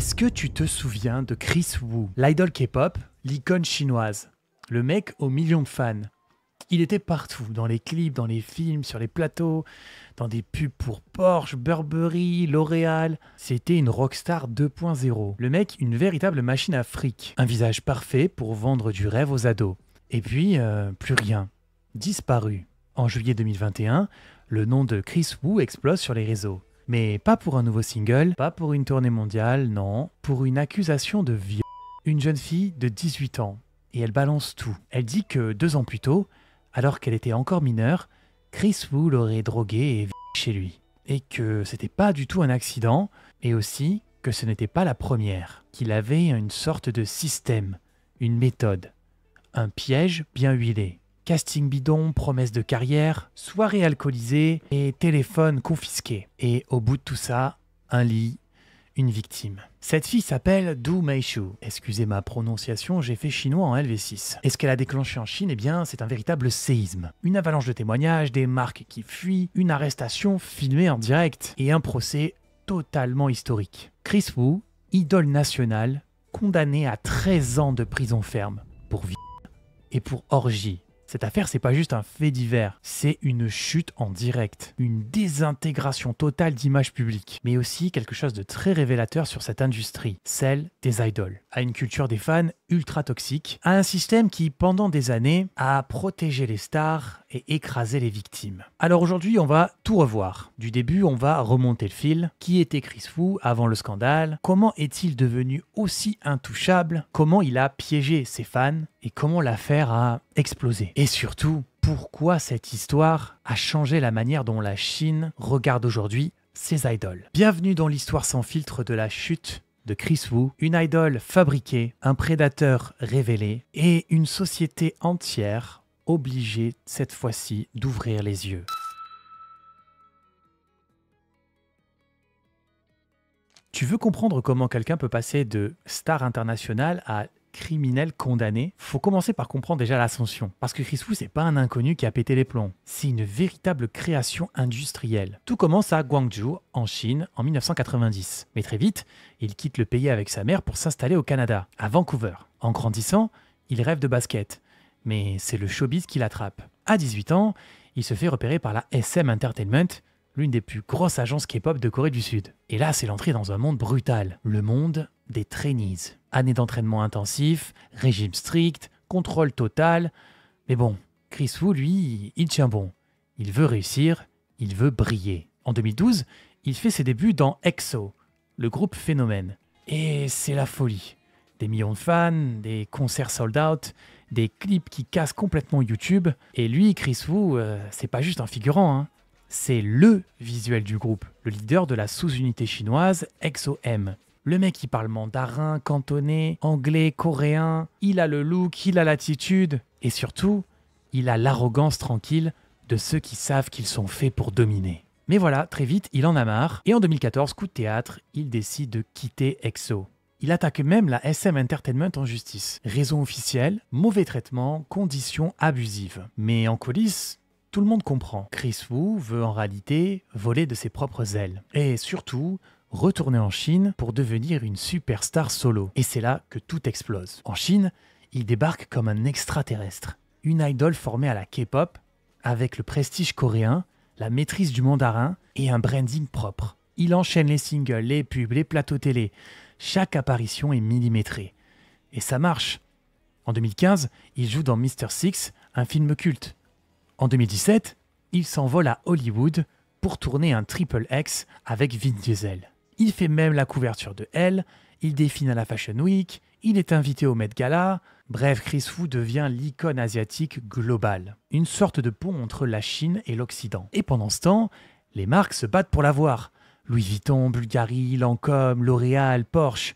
Est-ce que tu te souviens de Chris Wu, l'idol K-pop, l'icône chinoise, le mec aux millions de fans? Il était partout, dans les clips, dans les films, sur les plateaux, dans des pubs pour Porsche, Burberry, L'Oréal. C'était une rockstar 2.0. Le mec, une véritable machine à fric. Un visage parfait pour vendre du rêve aux ados. Et puis, plus rien. Disparu. En juillet 2021, le nom de Chris Wu explose sur les réseaux. Mais pas pour un nouveau single, pas pour une tournée mondiale, non. Pour une accusation de viol. Une jeune fille de 18 ans. Et elle balance tout. Elle dit que 2 ans plus tôt, alors qu'elle était encore mineure, Chris Wu l'aurait droguée et violée chez lui. Et que c'était pas du tout un accident, et aussi que ce n'était pas la première. Qu'il avait une sorte de système, une méthode, un piège bien huilé. Casting bidon, promesse de carrière, soirée alcoolisée et téléphone confisqué. Et au bout de tout ça, un lit, une victime. Cette fille s'appelle Du Meishu. Excusez ma prononciation, j'ai fait chinois en LV6. Et ce qu'elle a déclenché en Chine, eh bien, c'est un véritable séisme. Une avalanche de témoignages, des marques qui fuient, une arrestation filmée en direct et un procès totalement historique. Chris Wu, idole nationale, condamné à 13 ans de prison ferme pour viol et pour orgie. Cette affaire, c'est pas juste un fait divers, c'est une chute en direct, une désintégration totale d'image publique, mais aussi quelque chose de très révélateur sur cette industrie, celle des idoles, à une culture des fans ultra toxique, à un système qui, pendant des années, a protégé les stars et écrasé les victimes. Alors aujourd'hui, on va tout revoir. Du début, on va remonter le fil. Qui était Chris Wu avant le scandale? Comment est-il devenu aussi intouchable? Comment il a piégé ses fans? Et comment l'affaire a explosé? Et surtout, pourquoi cette histoire a changé la manière dont la Chine regarde aujourd'hui ses idoles? Bienvenue dans l'histoire sans filtre de la chute de Chris Wu, une idole fabriquée, un prédateur révélé et une société entière obligée cette fois-ci d'ouvrir les yeux. Tu veux comprendre comment quelqu'un peut passer de star internationale à criminel condamné? Faut commencer par comprendre déjà l'ascension. Parce que Chris Wu, c'est pas un inconnu qui a pété les plombs. C'est une véritable création industrielle. Tout commence à Guangzhou, en Chine, en 1990. Mais très vite, il quitte le pays avec sa mère pour s'installer au Canada, à Vancouver. En grandissant, il rêve de basket. Mais c'est le showbiz qui l'attrape. À 18 ans, il se fait repérer par la SM Entertainment, l'une des plus grosses agences K-pop de Corée du Sud. Et là, c'est l'entrée dans un monde brutal. Le monde des trainees. Années d'entraînement intensif, régime strict, contrôle total. Mais bon, Chris Wu, lui, il tient bon. Il veut réussir, il veut briller. En 2012, il fait ses débuts dans EXO, le groupe Phénomène. Et c'est la folie. Des millions de fans, des concerts sold out, des clips qui cassent complètement YouTube. Et lui, Chris Wu, c'est pas juste un figurant, hein. C'est LE visuel du groupe, le leader de la sous-unité chinoise EXO-M. Le mec, il parle mandarin, cantonais, anglais, coréen. Il a le look, il a l'attitude. Et surtout, il a l'arrogance tranquille de ceux qui savent qu'ils sont faits pour dominer. Mais voilà, très vite, il en a marre. Et en 2014, coup de théâtre, il décide de quitter EXO. Il attaque même la SM Entertainment en justice. Raison officielle, mauvais traitement, conditions abusives. Mais en coulisses, tout le monde comprend. Chris Wu veut en réalité voler de ses propres ailes. Et surtout, retourner en Chine pour devenir une superstar solo. Et c'est là que tout explose. En Chine, il débarque comme un extraterrestre. Une idole formée à la K-pop, avec le prestige coréen, la maîtrise du mandarin et un branding propre. Il enchaîne les singles, les pubs, les plateaux télé. Chaque apparition est millimétrée. Et ça marche. En 2015, il joue dans Mr. Six, un film culte. En 2017, il s'envole à Hollywood pour tourner un Triple X avec Vin Diesel. Il fait même la couverture de Elle, il défile à la Fashion Week, il est invité au Met Gala. Bref, Chris Wu devient l'icône asiatique globale. Une sorte de pont entre la Chine et l'Occident. Et pendant ce temps, les marques se battent pour l'avoir. Louis Vuitton, Bulgari, Lancôme, L'Oréal, Porsche.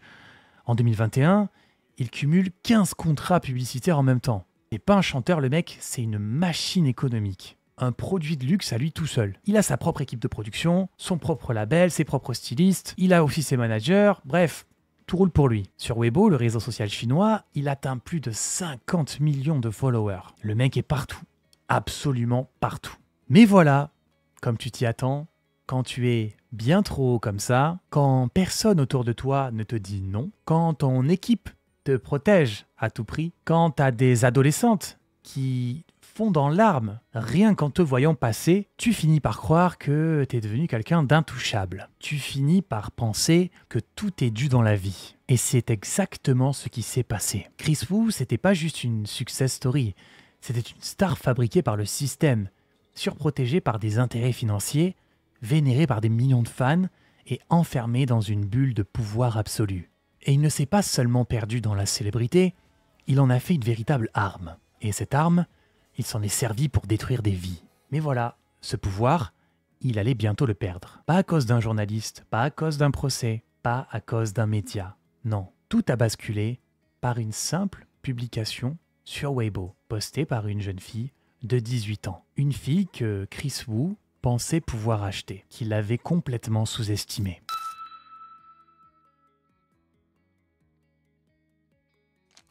En 2021, il cumule 15 contrats publicitaires en même temps. C'est pas un chanteur, le mec, c'est une machine économique. Un produit de luxe à lui tout seul. Il a sa propre équipe de production, son propre label, ses propres stylistes, il a aussi ses managers, bref, tout roule pour lui. Sur Weibo, le réseau social chinois, il atteint plus de 50 millions de followers. Le mec est partout, absolument partout. Mais voilà, comme tu t'y attends, quand tu es bien trop haut comme ça, quand personne autour de toi ne te dit non, quand ton équipe te protège à tout prix, quand t'as des adolescentes qui fondent en larmes rien qu'en te voyant passer, tu finis par croire que t'es devenu quelqu'un d'intouchable. Tu finis par penser que tout est dû dans la vie. Et c'est exactement ce qui s'est passé. Chris Wu, c'était pas juste une success story, c'était une star fabriquée par le système, surprotégée par des intérêts financiers, vénérée par des millions de fans et enfermée dans une bulle de pouvoir absolu. Et il ne s'est pas seulement perdu dans la célébrité, il en a fait une véritable arme. Et cette arme, il s'en est servi pour détruire des vies. Mais voilà, ce pouvoir, il allait bientôt le perdre. Pas à cause d'un journaliste, pas à cause d'un procès, pas à cause d'un média. Non, tout a basculé par une simple publication sur Weibo, postée par une jeune fille de 18 ans. Une fille que Chris Wu pensait pouvoir acheter, qu'il avait complètement sous-estimée.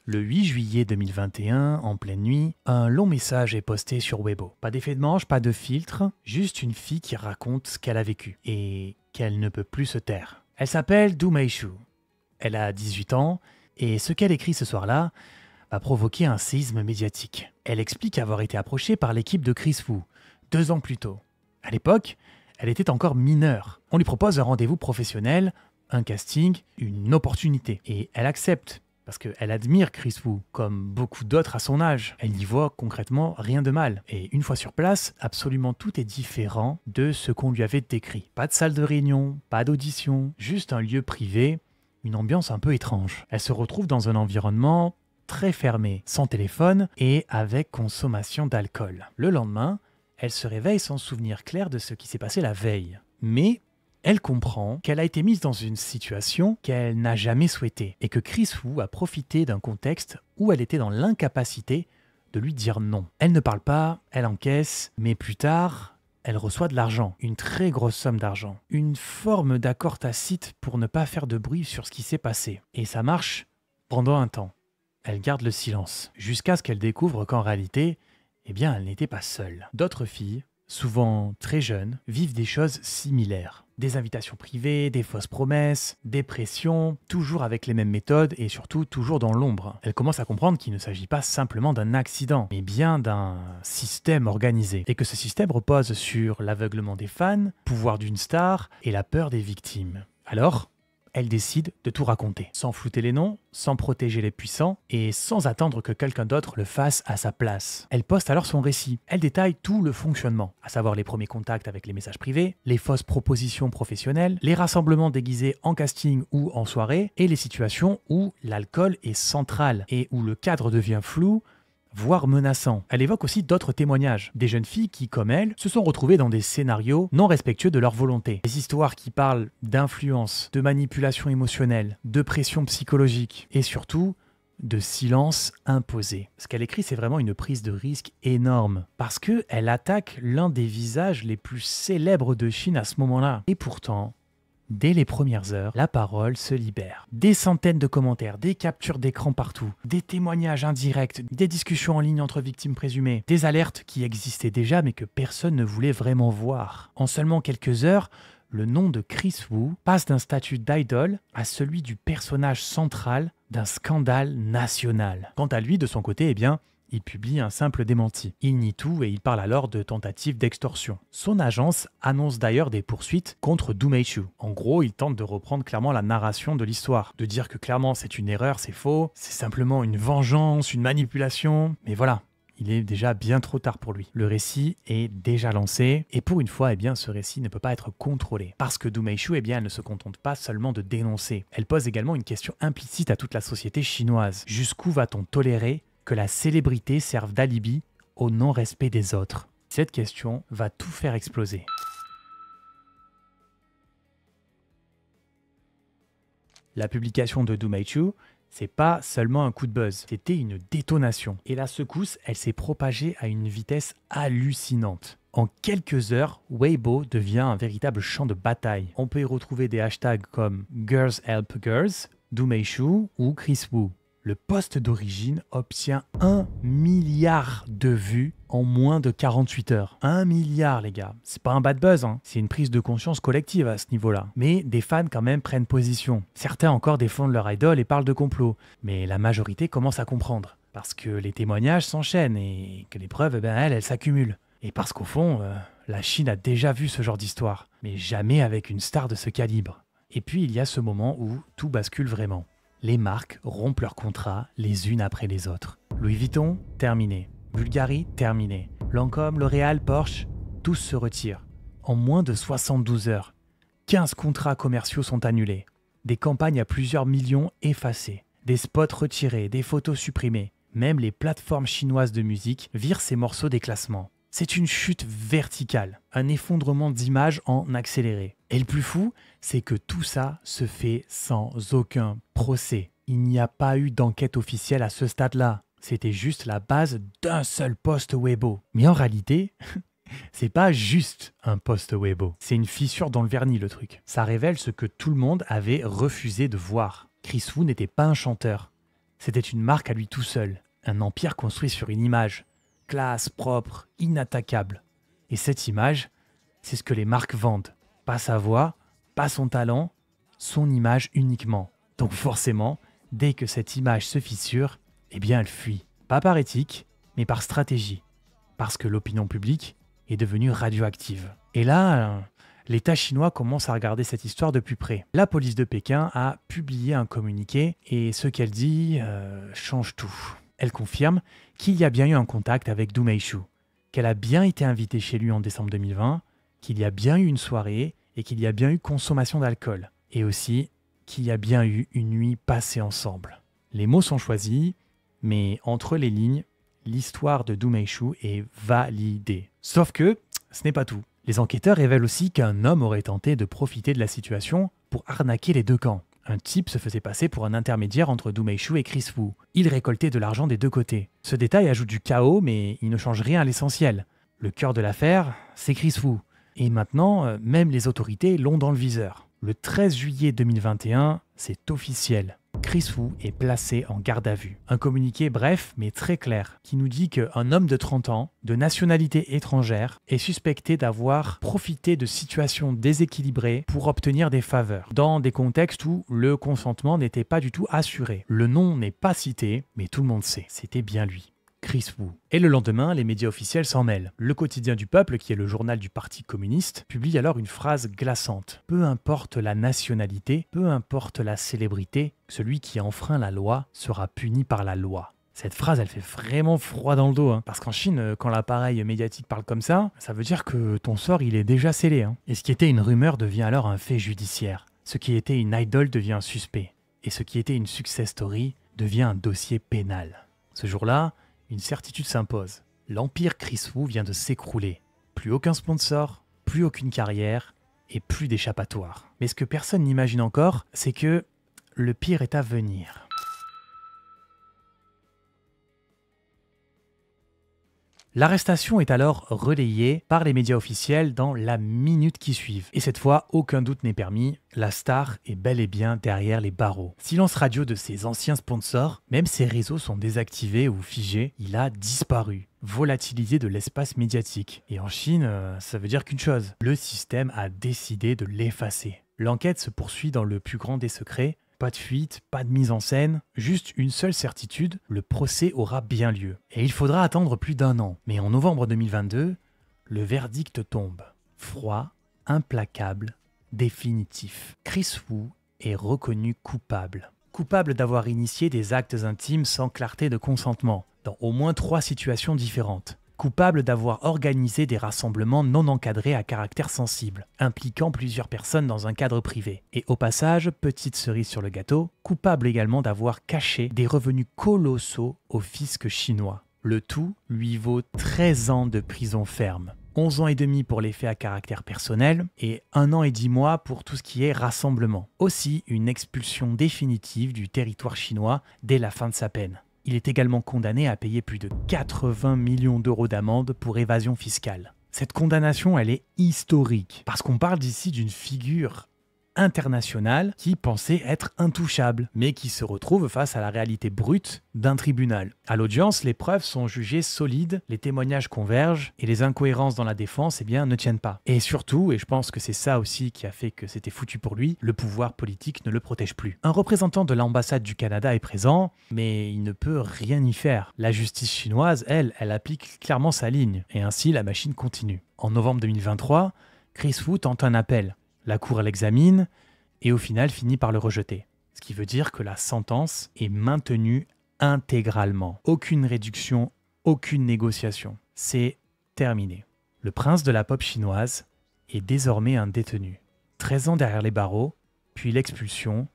Le 8 juillet 2021, en pleine nuit, un long message est posté sur Weibo. Pas d'effet de manche, pas de filtre, juste une fille qui raconte ce qu'elle a vécu et qu'elle ne peut plus se taire. Elle s'appelle Du Meishu. Elle a 18 ans et ce qu'elle écrit ce soir-là va provoquer un séisme médiatique. Elle explique avoir été approchée par l'équipe de Chris Wu 2 ans plus tôt. À l'époque, elle était encore mineure. On lui propose un rendez-vous professionnel, un casting, une opportunité et elle accepte. Parce qu'elle admire Chris Wu, comme beaucoup d'autres à son âge. Elle n'y voit concrètement rien de mal. Et une fois sur place, absolument tout est différent de ce qu'on lui avait décrit. Pas de salle de réunion, pas d'audition, juste un lieu privé, une ambiance un peu étrange. Elle se retrouve dans un environnement très fermé, sans téléphone et avec consommation d'alcool. Le lendemain, elle se réveille sans souvenir clair de ce qui s'est passé la veille. Mais elle comprend qu'elle a été mise dans une situation qu'elle n'a jamais souhaitée et que Chris Wu a profité d'un contexte où elle était dans l'incapacité de lui dire non. Elle ne parle pas, elle encaisse, mais plus tard, elle reçoit de l'argent, une très grosse somme d'argent, une forme d'accord tacite pour ne pas faire de bruit sur ce qui s'est passé. Et ça marche pendant un temps. Elle garde le silence, jusqu'à ce qu'elle découvre qu'en réalité, eh bien, elle n'était pas seule. D'autres filles, souvent très jeunes, vivent des choses similaires. Des invitations privées, des fausses promesses, des pressions, toujours avec les mêmes méthodes et surtout toujours dans l'ombre. Elle commence à comprendre qu'il ne s'agit pas simplement d'un accident, mais bien d'un système organisé. Et que ce système repose sur l'aveuglement des fans, pouvoir d'une star et la peur des victimes. Alors, elle décide de tout raconter, sans flouter les noms, sans protéger les puissants et sans attendre que quelqu'un d'autre le fasse à sa place. Elle poste alors son récit. Elle détaille tout le fonctionnement, à savoir les premiers contacts avec les messages privés, les fausses propositions professionnelles, les rassemblements déguisés en casting ou en soirée et les situations où l'alcool est central et où le cadre devient flou, voire menaçant. Elle évoque aussi d'autres témoignages, des jeunes filles qui, comme elle, se sont retrouvées dans des scénarios non respectueux de leur volonté. Des histoires qui parlent d'influence, de manipulation émotionnelle, de pression psychologique et surtout de silence imposé. Ce qu'elle écrit, c'est vraiment une prise de risque énorme parce qu'elle attaque l'un des visages les plus célèbres de Chine à ce moment-là. Et pourtant, dès les premières heures, la parole se libère. Des centaines de commentaires, des captures d'écran partout, des témoignages indirects, des discussions en ligne entre victimes présumées, des alertes qui existaient déjà mais que personne ne voulait vraiment voir. En seulement quelques heures, le nom de Chris Wu passe d'un statut d'idole à celui du personnage central d'un scandale national. Quant à lui, de son côté, eh bien, il publie un simple démenti. Il nie tout et il parle alors de tentatives d'extorsion. Son agence annonce d'ailleurs des poursuites contre Du Meishu. En gros, il tente de reprendre clairement la narration de l'histoire, de dire que clairement c'est une erreur, c'est faux, c'est simplement une vengeance, une manipulation. Mais voilà, il est déjà bien trop tard pour lui. Le récit est déjà lancé et pour une fois, eh bien, ce récit ne peut pas être contrôlé. Parce que Du Meishu, eh bien, elle ne se contente pas seulement de dénoncer. Elle pose également une question implicite à toute la société chinoise. Jusqu'où va-t-on tolérer que la célébrité serve d'alibi au non-respect des autres? Cette question va tout faire exploser. La publication de Du Meishu, c'est pas seulement un coup de buzz, c'était une détonation. Et la secousse, elle s'est propagée à une vitesse hallucinante. En quelques heures, Weibo devient un véritable champ de bataille. On peut y retrouver des hashtags comme Girls Help Girls, Du Meishu ou Chris Wu. Le post d'origine obtient 1 milliard de vues en moins de 48 heures. 1 milliard, les gars. C'est pas un bad buzz, hein. C'est une prise de conscience collective à ce niveau-là. Mais des fans quand même prennent position. Certains encore défendent leur idole et parlent de complot. Mais la majorité commence à comprendre. Parce que les témoignages s'enchaînent et que les preuves, elles s'accumulent. Et parce qu'au fond, la Chine a déjà vu ce genre d'histoire. Mais jamais avec une star de ce calibre. Et puis il y a ce moment où tout bascule vraiment. Les marques rompent leurs contrats les unes après les autres. Louis Vuitton, terminé. Bulgari, terminé. Lancôme, L'Oréal, Porsche, tous se retirent. En moins de 72 heures, 15 contrats commerciaux sont annulés. Des campagnes à plusieurs millions effacées. Des spots retirés, des photos supprimées. Même les plateformes chinoises de musique virent ces morceaux des classements. C'est une chute verticale, un effondrement d'images en accéléré. Et le plus fou, c'est que tout ça se fait sans aucun procès. Il n'y a pas eu d'enquête officielle à ce stade-là. C'était juste la base d'un seul post Weibo. Mais en réalité, c'est pas juste un post Weibo. C'est une fissure dans le vernis, le truc. Ça révèle ce que tout le monde avait refusé de voir. Chris Wu n'était pas un chanteur. C'était une marque à lui tout seul. Un empire construit sur une image. Classe, propre, inattaquable. Et cette image, c'est ce que les marques vendent. Pas sa voix, pas son talent, son image uniquement. Donc forcément, dès que cette image se fissure, elle fuit. Pas par éthique, mais par stratégie. Parce que l'opinion publique est devenue radioactive. Et là, l'État chinois commence à regarder cette histoire de plus près. La police de Pékin a publié un communiqué et ce qu'elle dit change tout. Elle confirme qu'il y a bien eu un contact avec Du Meishu, qu'elle a bien été invitée chez lui en décembre 2020, qu'il y a bien eu une soirée et qu'il y a bien eu consommation d'alcool. Et aussi qu'il y a bien eu une nuit passée ensemble. Les mots sont choisis, mais entre les lignes, l'histoire de Du Meishu est validée. Sauf que ce n'est pas tout. Les enquêteurs révèlent aussi qu'un homme aurait tenté de profiter de la situation pour arnaquer les deux camps. Un type se faisait passer pour un intermédiaire entre Du Meishu et Chris Wu. Il récoltait de l'argent des deux côtés. Ce détail ajoute du chaos, mais il ne change rien à l'essentiel. Le cœur de l'affaire, c'est Chris Wu. Et maintenant, même les autorités l'ont dans le viseur. Le 13 juillet 2021, c'est officiel. Chris Wu est placé en garde à vue. Un communiqué bref mais très clair qui nous dit qu'un homme de 30 ans, de nationalité étrangère, est suspecté d'avoir profité de situations déséquilibrées pour obtenir des faveurs, dans des contextes où le consentement n'était pas du tout assuré. Le nom n'est pas cité, mais tout le monde sait, c'était bien lui. Chris Wu. Et le lendemain, les médias officiels s'en mêlent. Le quotidien du peuple, qui est le journal du Parti communiste, publie alors une phrase glaçante. Peu importe la nationalité, peu importe la célébrité, celui qui enfreint la loi sera puni par la loi. Cette phrase, elle fait vraiment froid dans le dos, parce qu'en Chine, quand l'appareil médiatique parle comme ça veut dire que ton sort, il est déjà scellé. Et ce qui était une rumeur devient alors un fait judiciaire. Ce qui était une idole devient un suspect. Et ce qui était une success story devient un dossier pénal. Ce jour-là, une certitude s'impose. L'empire Chris Wu vient de s'écrouler. Plus aucun sponsor, plus aucune carrière et plus d'échappatoire. Mais ce que personne n'imagine encore, c'est que le pire est à venir. L'arrestation est alors relayée par les médias officiels dans la minute qui suit. Et cette fois, aucun doute n'est permis, la star est bel et bien derrière les barreaux. Silence radio de ses anciens sponsors, même ses réseaux sont désactivés ou figés, il a disparu. Volatilité de l'espace médiatique. Et en Chine, ça veut dire qu'une chose, le système a décidé de l'effacer. L'enquête se poursuit dans le plus grand des secrets. Pas de fuite, pas de mise en scène, juste une seule certitude, le procès aura bien lieu. Et il faudra attendre plus d'1 an. Mais en novembre 2022, le verdict tombe. Froid, implacable, définitif. Chris Wu est reconnu coupable. Coupable d'avoir initié des actes intimes sans clarté de consentement, dans au moins 3 situations différentes. Coupable d'avoir organisé des rassemblements non encadrés à caractère sensible, impliquant plusieurs personnes dans un cadre privé. Et au passage, petite cerise sur le gâteau, coupable également d'avoir caché des revenus colossaux au fisc chinois. Le tout lui vaut 13 ans de prison ferme. 11 ans et demi pour les faits à caractère personnel et 1 an et 10 mois pour tout ce qui est rassemblement. Aussi une expulsion définitive du territoire chinois dès la fin de sa peine. Il est également condamné à payer plus de 80 millions d'euros d'amende pour évasion fiscale. Cette condamnation, elle est historique, parce qu'on parle d'ici d'une figure international qui pensait être intouchable, mais qui se retrouve face à la réalité brute d'un tribunal. À l'audience, les preuves sont jugées solides, les témoignages convergent et les incohérences dans la défense ne tiennent pas. Et surtout, et je pense que c'est ça aussi qui a fait que c'était foutu pour lui, le pouvoir politique ne le protège plus. Un représentant de l'ambassade du Canada est présent, mais il ne peut rien y faire. La justice chinoise, elle applique clairement sa ligne, et ainsi la machine continue. En novembre 2023, Chris Wu tente un appel. La cour l'examine et au final finit par le rejeter. Ce qui veut dire que la sentence est maintenue intégralement. Aucune réduction, aucune négociation. C'est terminé. Le prince de la pop chinoise est désormais un détenu. 13 ans derrière les barreaux, puis l'expulsion,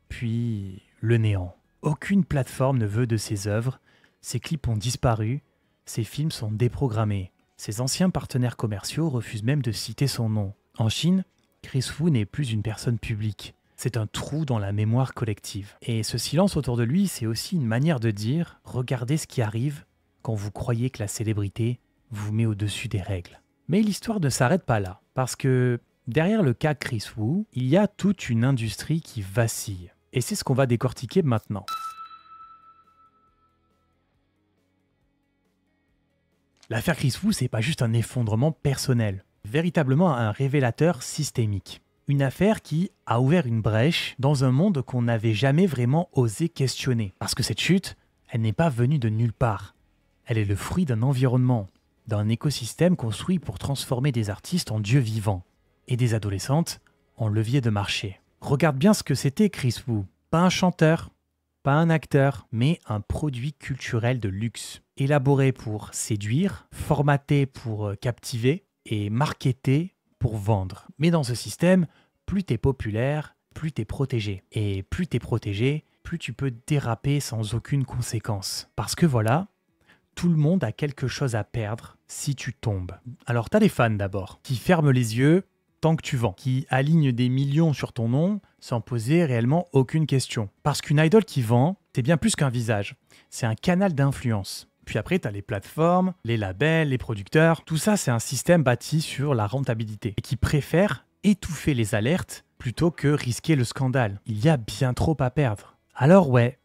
puis le néant. Aucune plateforme ne veut de ses œuvres, ses clips ont disparu, ses films sont déprogrammés. Ses anciens partenaires commerciaux refusent même de citer son nom. En Chine, Chris Wu n'est plus une personne publique. C'est un trou dans la mémoire collective. Et ce silence autour de lui, c'est aussi une manière de dire « Regardez ce qui arrive quand vous croyez que la célébrité vous met au-dessus des règles. » Mais l'histoire ne s'arrête pas là, parce que derrière le cas Chris Wu, il y a toute une industrie qui vacille. Et c'est ce qu'on va décortiquer maintenant. L'affaire Chris Wu, c'est pas juste un effondrement personnel. Véritablement un révélateur systémique. Une affaire qui a ouvert une brèche dans un monde qu'on n'avait jamais vraiment osé questionner. Parce que cette chute, elle n'est pas venue de nulle part. Elle est le fruit d'un environnement, d'un écosystème construit pour transformer des artistes en dieux vivants et des adolescentes en levier de marché. Regarde bien ce que c'était Chris Wu. Pas un chanteur, pas un acteur, mais un produit culturel de luxe. Élaboré pour séduire, formaté pour captiver, et marketé pour vendre. Mais dans ce système, plus t'es populaire, plus t'es protégé. Et plus t'es protégé, plus tu peux déraper sans aucune conséquence. Parce que voilà, tout le monde a quelque chose à perdre si tu tombes. Alors t'as les fans d'abord, qui ferment les yeux tant que tu vends, qui alignent des millions sur ton nom sans poser réellement aucune question. Parce qu'une idole qui vend, c'est bien plus qu'un visage, c'est un canal d'influence. Puis après, tu as les plateformes, les labels, les producteurs. Tout ça, c'est un système bâti sur la rentabilité et qui préfère étouffer les alertes plutôt que risquer le scandale. Il y a bien trop à perdre. Alors ouais,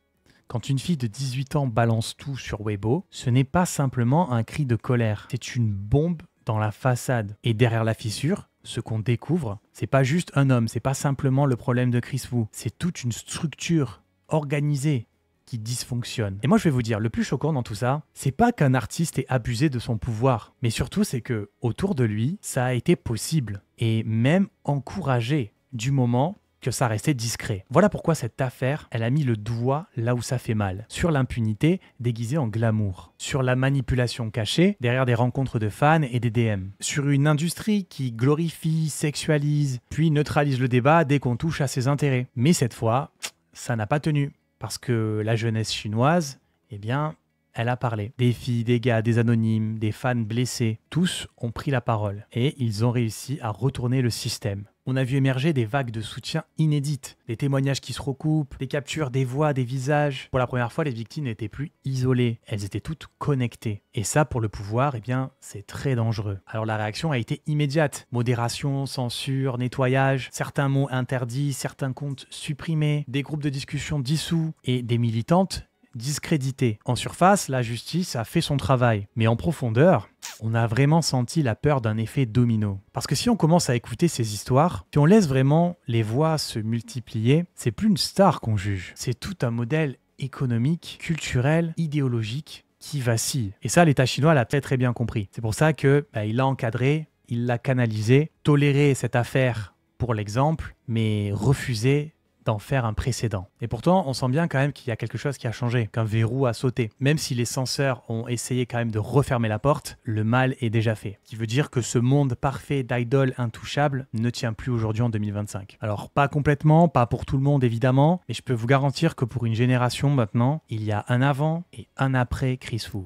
quand une fille de 18 ans balance tout sur Weibo, ce n'est pas simplement un cri de colère. C'est une bombe dans la façade. Et derrière la fissure, ce qu'on découvre, c'est pas juste un homme, c'est pas simplement le problème de Chris Wu. C'est toute une structure organisée qui dysfonctionne. Et moi je vais vous dire, le plus choquant dans tout ça, c'est pas qu'un artiste ait abusé de son pouvoir, mais surtout c'est que autour de lui, ça a été possible et même encouragé du moment que ça restait discret. Voilà pourquoi cette affaire, elle a mis le doigt là où ça fait mal, sur l'impunité déguisée en glamour, sur la manipulation cachée derrière des rencontres de fans et des DM, sur une industrie qui glorifie, sexualise, puis neutralise le débat dès qu'on touche à ses intérêts. Mais cette fois, ça n'a pas tenu. Parce que la jeunesse chinoise, eh bien, elle a parlé. Des filles, des gars, des anonymes, des fans blessés, tous ont pris la parole. Et ils ont réussi à retourner le système. On a vu émerger des vagues de soutien inédites, des témoignages qui se recoupent, des captures des voix, des visages. Pour la première fois, les victimes n'étaient plus isolées, elles étaient toutes connectées. Et ça, pour le pouvoir, eh bien, c'est très dangereux. Alors la réaction a été immédiate. Modération, censure, nettoyage, certains mots interdits, certains comptes supprimés, des groupes de discussion dissous et des militantes discréditées. En surface, la justice a fait son travail, mais en profondeur, on a vraiment senti la peur d'un effet domino. Parce que si on commence à écouter ces histoires, si on laisse vraiment les voix se multiplier, c'est plus une star qu'on juge, c'est tout un modèle économique, culturel, idéologique qui vacille. Et ça, l'État chinois l'a très très bien compris. C'est pour ça que il l'a encadré, il l'a canalisé, toléré cette affaire pour l'exemple, mais refusé d'en faire un précédent. Et pourtant, on sent bien quand même qu'il y a quelque chose qui a changé, qu'un verrou a sauté. Même si les censeurs ont essayé quand même de refermer la porte, le mal est déjà fait. Ce qui veut dire que ce monde parfait d'idoles intouchables ne tient plus aujourd'hui en 2025. Alors pas complètement, pas pour tout le monde évidemment, mais je peux vous garantir que pour une génération maintenant, il y a un avant et un après Chris Wu.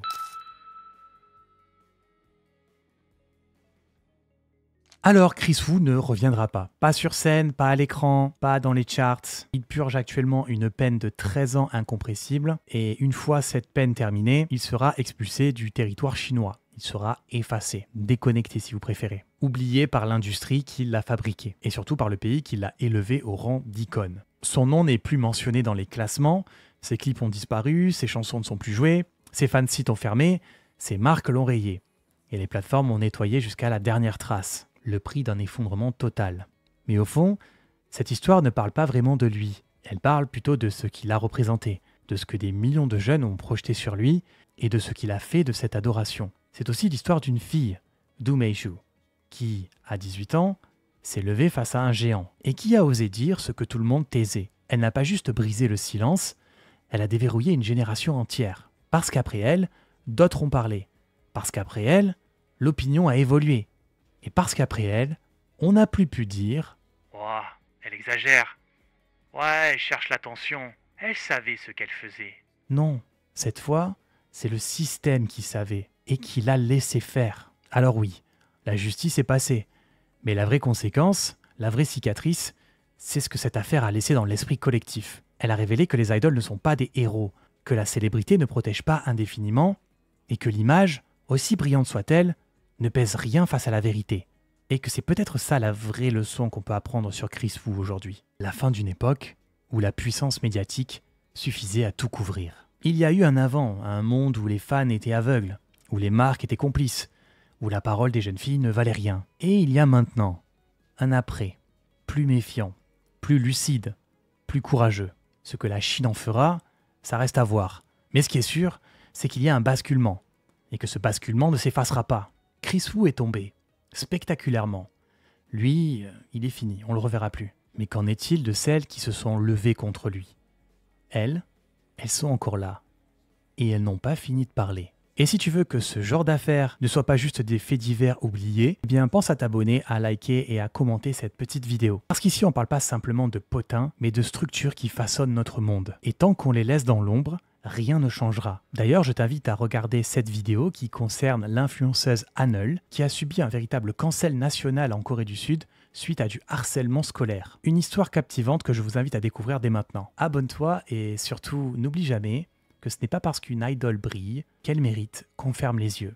Alors Chris Wu ne reviendra pas. Pas sur scène, pas à l'écran, pas dans les charts. Il purge actuellement une peine de 13 ans incompressible et une fois cette peine terminée, il sera expulsé du territoire chinois. Il sera effacé, déconnecté si vous préférez, oublié par l'industrie qui l'a fabriqué, et surtout par le pays qui l'a élevé au rang d'icône. Son nom n'est plus mentionné dans les classements, ses clips ont disparu, ses chansons ne sont plus jouées, ses fansites ont fermé, ses marques l'ont rayé, et les plateformes ont nettoyé jusqu'à la dernière trace, le prix d'un effondrement total. Mais au fond, cette histoire ne parle pas vraiment de lui, elle parle plutôt de ce qu'il a représenté, de ce que des millions de jeunes ont projeté sur lui, et de ce qu'il a fait de cette adoration. C'est aussi l'histoire d'une fille, Du Meishu, qui, à 18 ans, s'est levée face à un géant, et qui a osé dire ce que tout le monde taisait. Elle n'a pas juste brisé le silence, elle a déverrouillé une génération entière. Parce qu'après elle, d'autres ont parlé. Parce qu'après elle, l'opinion a évolué. Et parce qu'après elle, on n'a plus pu dire « Ouah, elle exagère. Ouais, elle cherche l'attention. Elle savait ce qu'elle faisait. » Non, cette fois, c'est le système qui savait et qui l'a laissé faire. Alors oui, la justice est passée. Mais la vraie conséquence, la vraie cicatrice, c'est ce que cette affaire a laissé dans l'esprit collectif. Elle a révélé que les idoles ne sont pas des héros, que la célébrité ne protège pas indéfiniment, et que l'image, aussi brillante soit-elle, ne pèse rien face à la vérité. Et que c'est peut-être ça la vraie leçon qu'on peut apprendre sur Chris Wu aujourd'hui. La fin d'une époque où la puissance médiatique suffisait à tout couvrir. Il y a eu un avant, un monde où les fans étaient aveugles, où les marques étaient complices, où la parole des jeunes filles ne valait rien. Et il y a maintenant un après, plus méfiant, plus lucide, plus courageux. Ce que la Chine en fera, ça reste à voir. Mais ce qui est sûr, c'est qu'il y a un basculement, et que ce basculement ne s'effacera pas. Chris Wu est tombé, spectaculairement. Lui, il est fini, on le reverra plus. Mais qu'en est-il de celles qui se sont levées contre lui? Elles sont encore là, et elles n'ont pas fini de parler. Et si tu veux que ce genre d'affaires ne soit pas juste des faits divers oubliés, eh bien pense à t'abonner, à liker et à commenter cette petite vidéo. Parce qu'ici on parle pas simplement de potins, mais de structures qui façonnent notre monde. Et tant qu'on les laisse dans l'ombre, rien ne changera. D'ailleurs, je t'invite à regarder cette vidéo qui concerne l'influenceuse Hanul, qui a subi un véritable cancel national en Corée du Sud suite à du harcèlement scolaire. Une histoire captivante que je vous invite à découvrir dès maintenant. Abonne-toi et surtout, n'oublie jamais que ce n'est pas parce qu'une idole brille qu'elle mérite qu'on ferme les yeux.